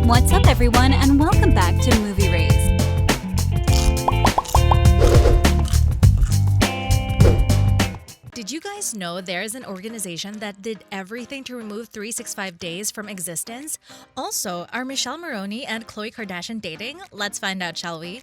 What's up, everyone, and welcome back to Movie Race. Did you guys know there is an organization that did everything to remove 365 days from existence? Also, are Michele Morrone and Khloe Kardashian dating? Let's find out, shall we?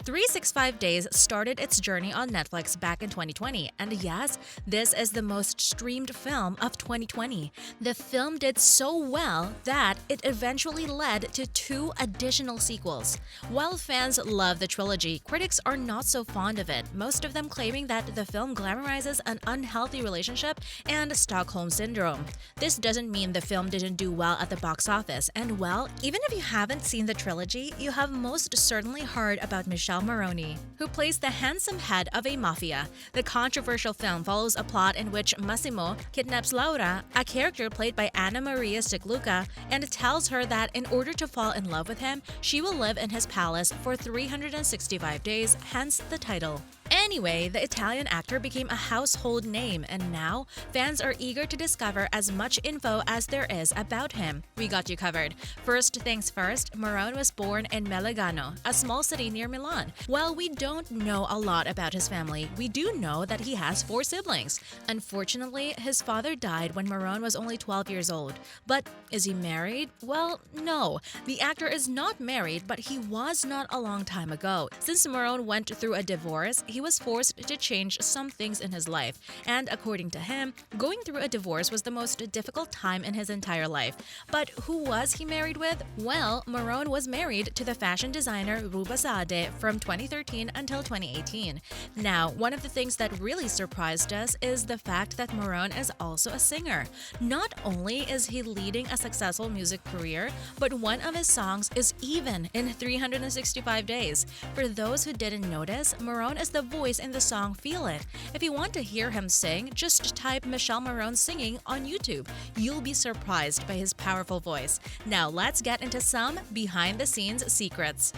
365 Days started its journey on Netflix back in 2020, and yes, this is the most streamed film of 2020. The film did so well that it eventually led to 2 additional sequels. While fans love the trilogy, critics are not so fond of it, most of them claiming that the film glamorizes an unhealthy relationship and Stockholm Syndrome. This doesn't mean the film didn't do well at the box office, and well, even if you haven't seen the trilogy, you have most certainly heard about Michele Morrone, who plays the handsome head of a mafia. The controversial film follows a plot in which Massimo kidnaps Laura, a character played by Anna Maria Sieklucka, and tells her that in order to fall in love with him, she will live in his palace for 365 days, hence the title. Anyway, the Italian actor became a household name, and now fans are eager to discover as much info as there is about him. We got you covered. First things first, Marone was born in Melegano, a small city near Milan. While we don't know a lot about his family, we do know that he has 4 siblings. Unfortunately, his father died when Marone was only 12 years old. But is he married? Well, no. The actor is not married, but he was not a long time ago. Since Marone went through a divorce, he was forced to change some things in his life, and according to him, going through a divorce was the most difficult time in his entire life. But who was he married with? Well, Marone was married to the fashion designer Ruba Saade from 2013 until 2018. Now, one of the things that really surprised us is the fact that Marone is also a singer. Not only is he leading a successful music career, but one of his songs is even in 365 days. For those who didn't notice, Marone is the voice in the song Feel It. If you want to hear him sing, just type Michele Morrone singing on YouTube. You'll be surprised by his powerful voice. Now let's get into some behind-the-scenes secrets.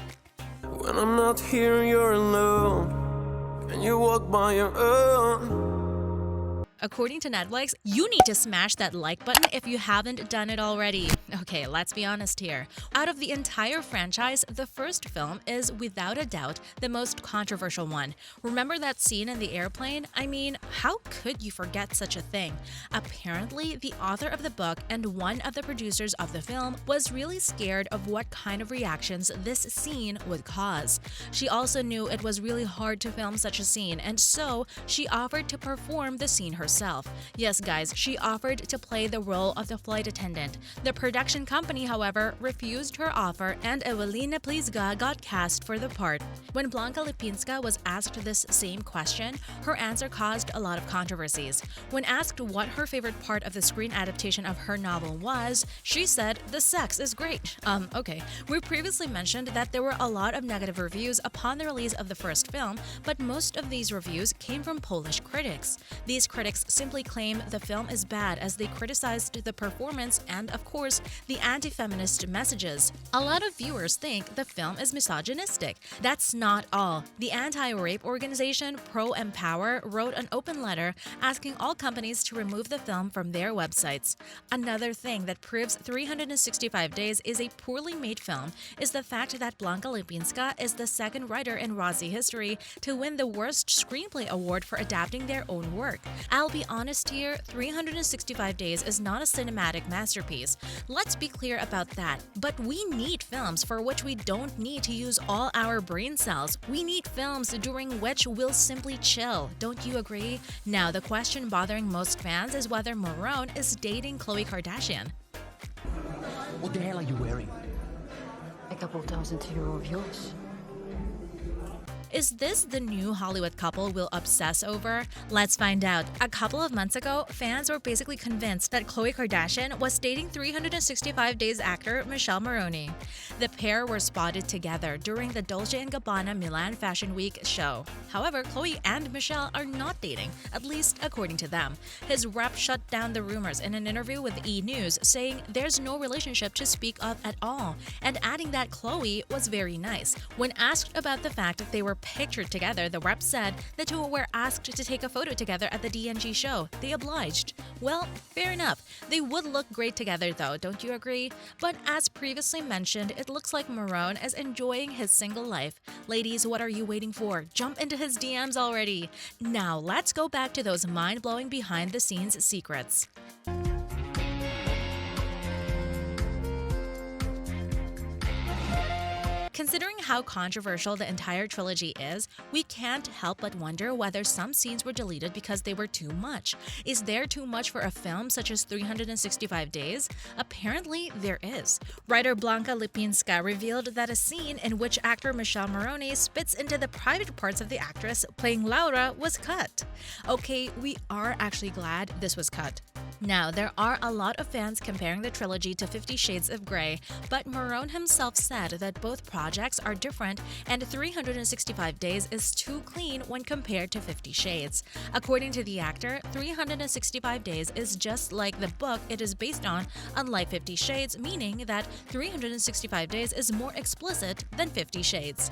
When I'm not here, you're alone, and you walk by your own. According to Netflix, you need to smash that like button if you haven't done it already. Okay, let's be honest here. Out of the entire franchise, the first film is without a doubt the most controversial one. Remember that scene in the airplane? I mean, how could you forget such a thing? Apparently, the author of the book and one of the producers of the film was really scared of what kind of reactions this scene would cause. She also knew it was really hard to film such a scene, and so she offered to perform the scene herself. Yes, guys, she offered to play the role of the flight attendant. The production company, however, refused her offer, and Ewelina Plizga got cast for the part. When Blanka Lipińska was asked this same question, her answer caused a lot of controversies. When asked what her favorite part of the screen adaptation of her novel was, she said, "The sex is great." Okay. We previously mentioned that there were a lot of negative reviews upon the release of the first film, but most of these reviews came from Polish critics. These critics simply claim the film is bad as they criticized the performance and, of course, the anti-feminist messages. A lot of viewers think the film is misogynistic. That's not all. The anti-rape organization Pro Empower wrote an open letter asking all companies to remove the film from their websites. Another thing that proves 365 Days is a poorly made film is the fact that Blanka Lipińska is the second writer in Rossi history to win the Worst Screenplay Award for adapting their own work. I'll be honest here, 365 Days is not a cinematic masterpiece. Let's be clear about that. But we need films for which we don't need to use all our brain cells. We need films during which we'll simply chill. Don't you agree? Now, the question bothering most fans is whether Marone is dating Khloe Kardashian. What the hell are you wearing? A couple €1,000 of yours. Is this the new Hollywood couple we'll obsess over? Let's find out. A couple of months ago, fans were basically convinced that Khloe Kardashian was dating 365 Days actor Michele Morrone. The pair were spotted together during the Dolce & Gabbana Milan Fashion Week show. However, Khloe and Michele are not dating, at least according to them. His rep shut down the rumors in an interview with E! News, saying there's no relationship to speak of at all, and adding that Khloe was very nice. When asked about the fact that they were pictured together, the rep said the two were asked to take a photo together at the DNG show. They obliged. Well, fair enough. They would look great together though, don't you agree? But as previously mentioned, it looks like Marone is enjoying his single life. Ladies, what are you waiting for? Jump into his DMs already. Now, let's go back to those mind-blowing behind-the-scenes secrets. Considering how controversial the entire trilogy is, we can't help but wonder whether some scenes were deleted because they were too much. Is there too much for a film such as 365 Days? Apparently, there is. Writer Blanka Lipińska revealed that a scene in which actor Michele Morrone spits into the private parts of the actress playing Laura was cut. Okay, we are actually glad this was cut. Now, there are a lot of fans comparing the trilogy to 50 Shades of Grey, but Marone himself said that both projects are different and 365 Days is too clean when compared to 50 Shades. According to the actor, 365 Days is just like the book it is based on, unlike 50 Shades, meaning that 365 Days is more explicit than 50 Shades.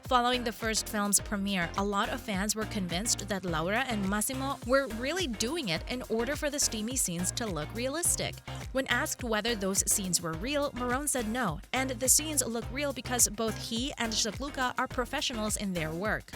Following the first film's premiere, a lot of fans were convinced that Laura and Massimo were really doing it in order for the steamy scenes to look realistic. When asked whether those scenes were real, Marone said no, and the scenes look real because both he and Sieklucka are professionals in their work.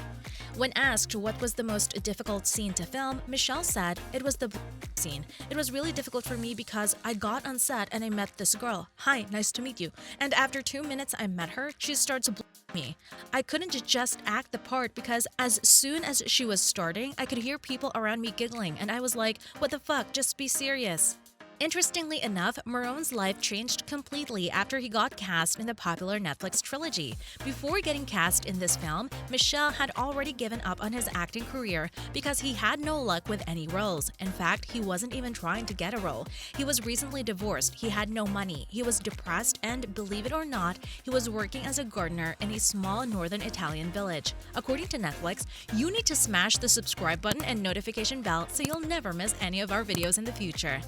When asked what was the most difficult scene to film, Michele said it was the scene. It was really difficult for me because I got on set and I met this girl. Hi, nice to meet you. And after 2 minutes I met her, she starts me. I couldn't just act the part because as soon as she was starting, I could hear people around me giggling and I was like, what the fuck, just be serious. Interestingly enough, Marone's life changed completely after he got cast in the popular Netflix trilogy. Before getting cast in this film, Michele had already given up on his acting career because he had no luck with any roles. In fact, he wasn't even trying to get a role. He was recently divorced, he had no money, he was depressed, and believe it or not, he was working as a gardener in a small northern Italian village. According to Netflix, you need to smash the subscribe button and notification bell so you'll never miss any of our videos in the future.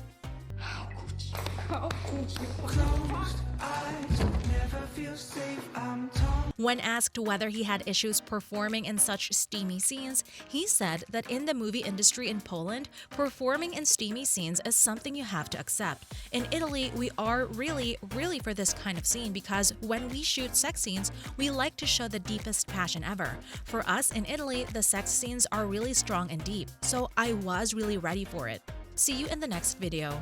How could you close eyes, never feel safe, I'm torn. When asked whether he had issues performing in such steamy scenes, he said that in the movie industry in Poland, performing in steamy scenes is something you have to accept. In Italy, we are really for this kind of scene because when we shoot sex scenes, we like to show the deepest passion ever. For us in Italy, the sex scenes are really strong and deep, so I was really ready for it. See you in the next video.